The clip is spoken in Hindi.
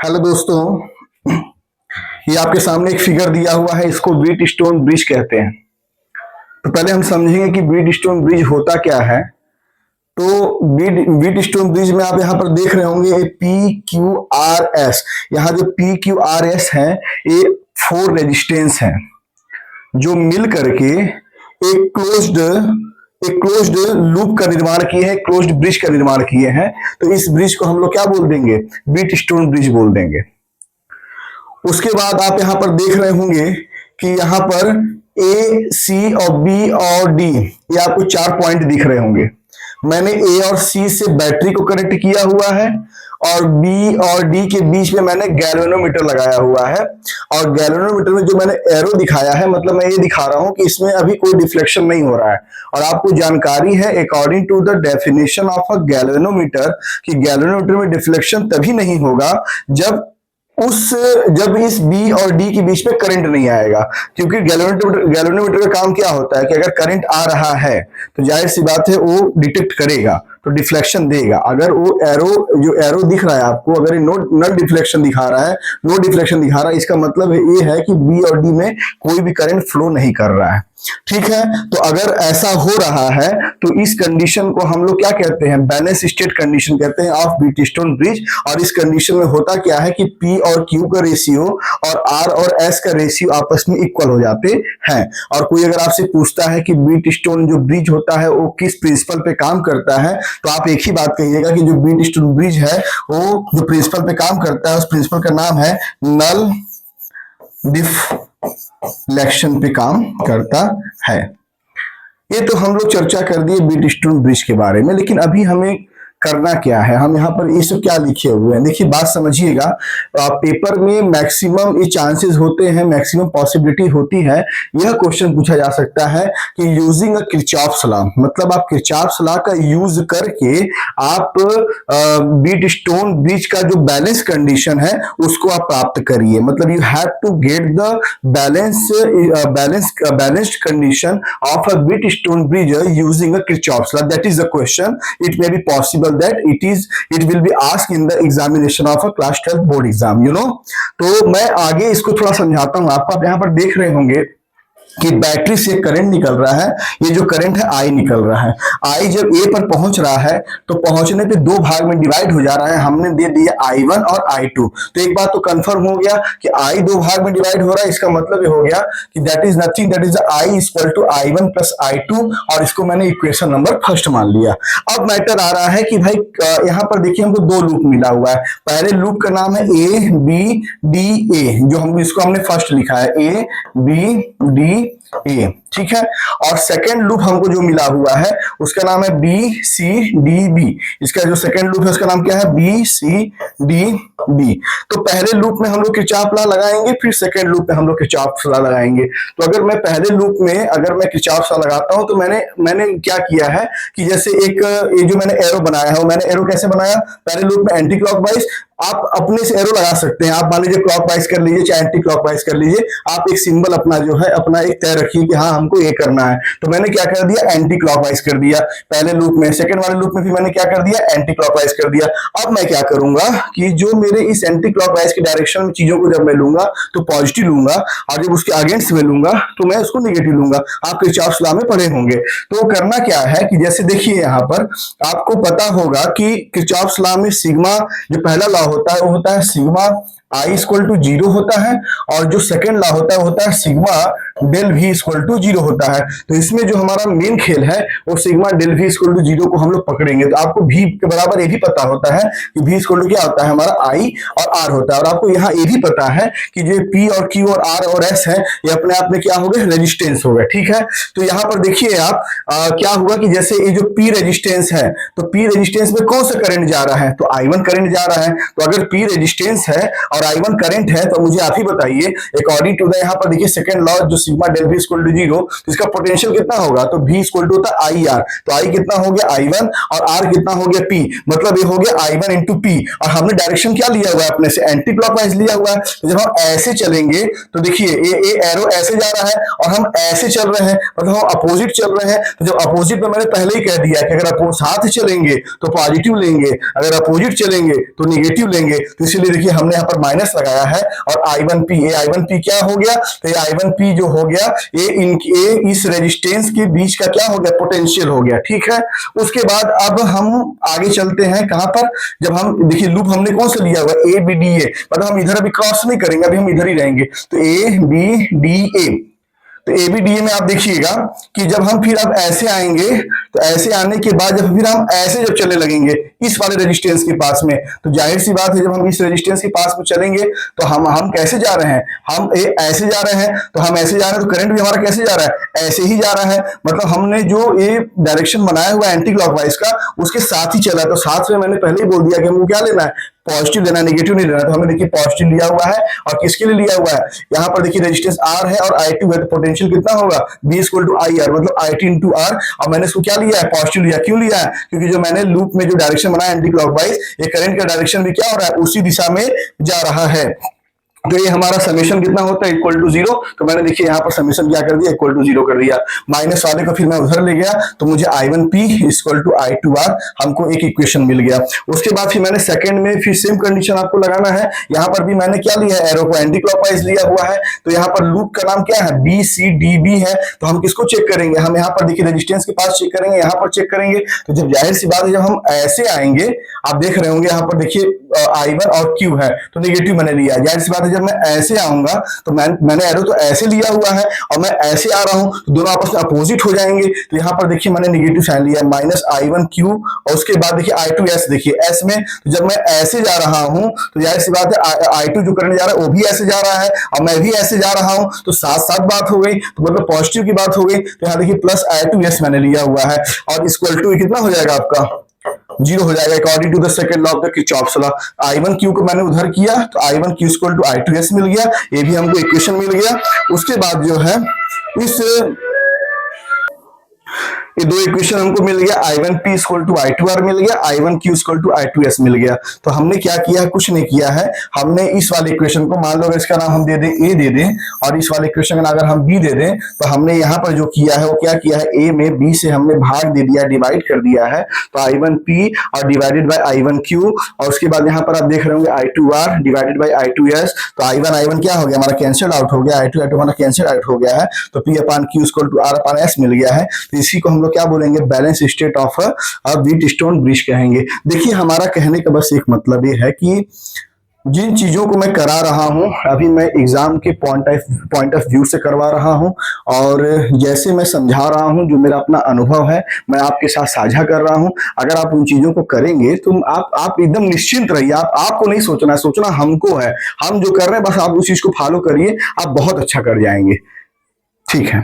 हेलो दोस्तों, ये आपके सामने एक फिगर दिया हुआ है। इसको व्हीट स्टोन ब्रिज कहते हैं। तो पहले हम समझेंगे कि व्हीट स्टोन ब्रिज होता क्या है। तो व्हीट स्टोन ब्रिज में आप यहाँ पर देख रहे होंगे PQRS। यहाँ जो PQRS है ये 4 रेजिस्टेंस हैं जो मिल करके एक क्लोज्ड लूप का निर्माण किए हैं, क्लोज्ड ब्रिज का निर्माण किए हैं। तो इस ब्रिज को हम लोग क्या बोल देंगे? व्हीट स्टोन ब्रिज बोल देंगे। उसके बाद आप यहां पर देख रहे होंगे कि यहां पर ए, सी और बी और डी, ये आपको 4 पॉइंट दिख रहे होंगे। मैंने ए और सी से बैटरी को कनेक्ट किया हुआ है और बी और डी के बीच में मैंने गैल्वेनोमीटर लगाया हुआ है। और गैल्वेनोमीटर में जो मैंने एरो दिखाया है, मतलब मैं ये दिखा रहा हूं कि इसमें अभी कोई डिफ्लेक्शन नहीं हो रहा है। और आपको जानकारी है according to the definition of a galvanometer कि गैल्वेनोमीटर में डिफ्लेक्शन तभी नहीं होगा जब इस बी और डी के बीच में करंट नहीं आएगा। क्योंकि गैल्वेनोमीटर का काम क्या होता है कि अगर करंट आ रहा है तो जाहिर सी बात है वो डिटेक्ट करेगा, तो डिफ्लेक्शन देगा। अगर वो जो एरो दिख रहा है आपको, अगर ये नल डिफ्लेक्शन दिखा रहा है, नो डिफ्लेक्शन दिखा रहा है, इसका मतलब ये है कि बी और डी में कोई भी करंट फ्लो नहीं कर रहा है। ठीक है, तो अगर ऐसा हो रहा है तो इस कंडीशन को हम लोग क्या कहते हैं? बैलेंस स्टेट कंडीशन कहते हैं ऑफ व्हीट स्टोन ब्रिज। और इस कंडीशन में होता क्या है कि P और Q का रेशियो और R और S का रेशियो आपस में इक्वल हो जाते हैं। और कोई अगर आपसे पूछता है कि व्हीट स्टोन जो ब्रिज होता है वो किस प्रिंसिपल पे काम करता है, तो आप एक ही बात कहिएगा कि जो व्हीट स्टोन ब्रिज है वो जो प्रिंसिपल पे काम करता है उस प्रिंसिपल का नाम है नल डिफ्लेक्शन पे काम करता है। ये तो हम लोग चर्चा कर दिए व्हीट स्टोन ब्रिज के बारे में, लेकिन अभी हमें करना क्या है? हम यहाँ पर ये सब क्या लिखे हुए हैं, देखिए बात समझिएगा। पेपर में मैक्सिमम ये चांसेस होते हैं, मैक्सिमम पॉसिबिलिटी होती है, यह क्वेश्चन पूछा जा सकता है कि यूजिंग अ किरचॉफ्स लॉ, मतलब आप किरचॉफ्स लॉ का यूज करके आप व्हीट स्टोन ब्रिज का जो बैलेंस कंडीशन है उसको आप प्राप्त करिए। मतलब you have to get the balanced condition of a Wheatstone bridge using a Kirchhoff's law. That is the question. It may be possible that it will be asked in the examination of a class 12 board exam, you know। तो मैं आगे इसको थोड़ा समझाता हूं आपको। आप यहां पर देख रहे होंगे कि बैटरी से करंट निकल रहा है। ये जो करंट है आई निकल रहा है। आई जब ए पर पहुंच रहा है तो पहुंचने पे 2 भाग में डिवाइड हो जा रहा है। हमने दे दिया I1 और I2। तो एक बात तो कंफर्म हो गया कि आई 2 भाग में डिवाइड हो रहा है। इसका मतलब ये हो गया कि that is nothing, that is I equal to I1 plus I2। और इसको मैंने इक्वेशन नंबर फर्स्ट मान लिया। अब मैटर आ रहा है कि भाई यहाँ पर देखिए हमको 2 लूप मिला हुआ है। पहले लूप का नाम है A B D A, जो हम इसको हमने फर्स्ट लिखा है A B D A, ठीक है। और सेकेंड लूप हमको जो मिला हुआ है उसका नाम है B C D B। इसका जो सेकेंड लूप है उसका नाम क्या है? B C D B। तो पहले लूप में हम लोग किरचॉफ लॉ लगाएंगे, फिर सेकेंड लूप में हम लोग किरचॉफ लॉ लगाएंगे। तो अगर मैं पहले लूप में अगर मैं किरचॉफ लॉ लगाता हूं तो मैंने क्या किया है कि जैसे एक ये जो मैंने एरो बनाया है, वो मैंने एरो कैसे बनाया? पहले लूप में एंटी क्लॉकवाइज आप अपने से एरो लगा सकते हैं। आप मान लीजिए क्लॉकवाइज कर लीजिए चाहे एंटी क्लॉकवाइज कर लीजिए। आप एक सिंबल अपना जो है अपना एक तय रखिए कि हाँ हमको ये करना है। तो मैंने क्या कर दिया? एंटी क्लॉकवाइज कर दिया पहले लूप में। सेकंड वाले लूप में भी मैंने क्या कर दिया? एंटी क्लॉकवाइज कर दिया। अब मैं क्या करूंगा कि जो मेरे इस एंटी क्लॉकवाइज के डायरेक्शन में चीजों को जब मैं लूंगा तो पॉजिटिव लूंगा, और जब उसके अगेंस्ट में लूंगा तो मैं उसको निगेटिव लूंगा। आप किरचॉफ लॉ में पढ़े होंगे। तो करना क्या है कि जैसे देखिए यहाँ पर आपको पता होगा कि किरचॉफ लॉ में सिग्मा जो पहला लॉ होता है वो होता है सिग्मा I इक्वल टू 0 होता है, और जो सेकंड लॉ होता है वो होता है sigma del V equal to 0 होता है। तो इसमें जो हमारा मेन खेल है वो sigma del V equal to 0 को हम लोग पकड़ेंगे। तो आपको V के बराबर ये भी पता होता है कि V इक्वल टू क्या होता है? हमारा I और R होता है। और आपको यहाँ ये भी पता है कि जो P और Q और R और S है ये अपने आप में क्या हो गए? रेजिस्टेंस हो गए, ठीक है। तो यहाँ पर देखिए आप क्या हुआ कि जैसे ये जो P रेजिस्टेंस है, तो P रेजिस्टेंस में कौन सा करंट जा रहा है? तो I1 करंट जा रहा है। तो अगर P रेजिस्टेंस है और और I1 करंट है, तो मुझे आप ही बताइए अकॉर्डिंग टू द यहाँ पर देखिए सेकंड लॉ जो sigma del V equal to 0, तो इसका पोटेंशियल कितना होगा, तो V इक्वल टू होता है IR, तो I कितना हो गया I1 और R कितना हो गया P, मतलब ये हो गया I1 इंटू P, और हमने डायरेक्शन क्या लिया हुआ है अपने से एंटी क्लॉकवाइज लिया हुआ है। तो जब हम ऐसे चलेंगे तो देखिए ये एरो ऐसे जा रहा है और हम ऐसे चल रहे हैं, मतलब हम अपोजिट चल रहे हैं। तो जब अपोजिट में मैंने पहले ही कह दिया कि अगर साथ चलेंगे तो पॉजिटिव लेंगे, अगर अपोजिट चलेंगे तो निगेटिव लेंगे, तो इसलिए देखिए हमने यहाँ पर माइनस लगाया है। और I1P, ये I1P क्या हो गया, तो ये I1P जो हो गया ये इस रेजिस्टेंस के बीच का क्या हो गया, पोटेंशियल हो गया। ठीक है, उसके बाद अब हम आगे चलते हैं कहां पर, जब हम देखिए लूप हमने कौन सा लिया हुआ है ABDA, मतलब हम इधर अभी क्रॉस नहीं करेंगे, अभी हम इधर ही रहेंगे। तो ABDA, तो ABDA में आप देखिएगा कि जब हम फिर अब ऐसे आएंगे, तो ऐसे आने के बाद जब फिर हम ऐसे जब चलने लगेंगे इस वाले रेजिस्टेंस के पास में, तो जाहिर सी बात है जब हम इस रेजिस्टेंस के पास में चलेंगे तो हम कैसे जा रहे हैं, हम ऐसे जा रहे हैं, तो हम ऐसे जा रहे हैं, तो करंट भी हमारा कैसे जा रहा है, ऐसे ही जा रहा है। मतलब हमने जो ये डायरेक्शन बनाया हुआ है एंटी क्लॉकवाइज का, उसके साथ ही चला। तो साथ में मैंने पहले ही बोल दिया कि हमको क्या लेना है, पॉजिटिव लेना, नेगेटिव नहीं लेना। तो हमने देखिए पॉजिटिव लिया हुआ है, और किसके लिए लिया हुआ है, यहाँ पर देखिए रेजिस्टेंस R है और I2 है, तो पोटेंशियल कितना होगा V इक्वल टू IR, मतलब IT इंटू R। और मैंने इसको क्या लिया है, पॉजिटिव लिया। क्यों लिया है, क्योंकि जो मैंने लूप में जो डायरेक्शन बनाया एंटी क्लॉकवाइज, ये करंट का डायरेक्शन भी क्या हो रहा है, उसी दिशा में जा रहा है। तो ये हमारा समेशन कितना होता है, इक्वल टू 0। तो मैंने देखिए यहाँ पर समेशन क्या कर दिया, इक्वल टू 0 कर दिया। माइनस वाले को फिर मैं उधर ले गया, तो मुझे I1P इक्वल टू I2R, हमको एक इक्वेशन मिल गया। उसके बाद फिर मैंने सेकंड में फिर सेम कंडीशन आपको लगाना है। यहाँ पर भी मैंने क्या लिया है, एरो को एंटी क्लॉकवाइज लिया हुआ है। तो यहाँ पर लूप का नाम क्या है, BCDB है। तो हम किसको चेक करेंगे, हम यहाँ पर देखिए रेजिस्टेंस के पास चेक करेंगे, यहाँ पर चेक करेंगे। तो जब जाहिर सी बात है जब हम ऐसे आएंगे, आप देख रहे होंगे यहाँ पर देखिए I1 और Q है, तो नेगेटिव मैंने लिया। जाहिर सी बात है जब मैं ऐसे आऊंगा तो मैंने एरो तो ऐसे लिया हुआ है और मैं ऐसे आ रहा हूं, तो दोनों आपस में अपोजिट हो जाएंगे। तो यहाँ पर देखिए मैंने नेगेटिव साइन लिया, माइनस I1Q, और उसके बाद देखिए I2S, देखिए S में। तो जब मैं ऐसे जा रहा हूं तो जाहिर सी बात है I2 जो करंट जा रहा है वो भी ऐसे जा रहा है और मैं भी ऐसे जा रहा हूं, तो साथ साथ बात हो गई, तो मतलब पॉजिटिव की बात हो गई। तो यहाँ देखिए प्लस I2S मैंने लिया हुआ है, और इक्वल टू कितना हो जाएगा आपका, 0 हो जाएगा according to the second law of the Kirchhoff's law. I1Q को मैंने उधर किया, तो I1Q इक्वल टू I2S मिल गया, ये भी हमको इक्वेशन मिल गया। उसके बाद जो है इस ये दो इक्वेशन हमको मिल गया, I1P इक्वल टू I2R मिल गया, I1Q इक्वल टू I2S मिल गया। तो हमने क्या किया है, कुछ नहीं किया है। हमने इस वाले इक्वेशन को, मान लो अगर इसका नाम हम दे दें A दे दें, और इस वाले इक्वेशन का अगर हम B दे दें, तो हमने यहाँ पर जो किया है वो क्या किया है, A में B से हमने भाग दे दिया, डिवाइड कर दिया है। तो I1P और डिवाइडेड बाय I1Q, और उसके बाद यहाँ पर आप देख रहे होंगे I2R डिवाइडेड बाय I2S। तो I1 क्या हो गया हमारा, कैंसिल आउट हो गया, I2 हमारा कैंसिल आउट हो गया है। तो P upon Q equal to R upon S मिल गया है। तो इसी को हम लोग क्या बोलेंगे, balance state of a Wheatstone bridge कहेंगे। देखिए हमारा कहने का बस एक मतलब ये है कि जिन चीजों को मैं करा रहा हूं अभी मैं एग्जाम के पॉइंट ऑफ व्यू से करवा रहा हूं, और जैसे मैं समझा रहा हूं, जो मेरा अपना अनुभव है मैं आपके साथ साझा कर रहा हूं। अगर आप उन चीजों को करेंगे तो आप एकदम निश्चिंत रहिए। आपको नहीं सोचना है, सोचना हमको है। हम जो कर रहे हैं बस आप उस चीज को फॉलो करिए, आप बहुत अच्छा कर जाएंगे। ठीक है।